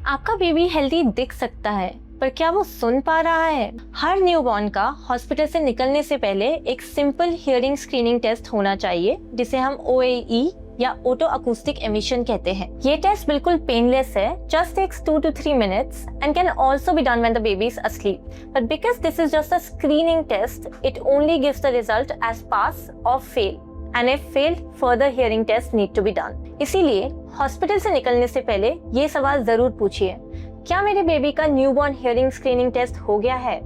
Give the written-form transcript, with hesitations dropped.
आपका baby healthy दिख सकता है, पर क्या वो सुन पा रहा है? हर न्यूबॉर्न का हॉस्पिटल से निकलने से पहले एक सिंपल हियरिंग स्क्रीनिंग टेस्ट होना चाहिए, जिसे हम OAE या ऑटो अकूस्टिक एमिशन कहते हैं। ये टेस्ट बिल्कुल पेनलेस है, just takes 2 to 3 minutes and can also be done when the baby is asleep. But because this is just a screening test, it only gives the result as pass or fail. And if failed, further hearing tests need to be done. इसीलिए hospital से निकलने से पहले ये सवाल जरूर पूछिए, क्या मेरे बेबी का न्यूबॉर्न हियरिंग स्क्रीनिंग टेस्ट हो गया है?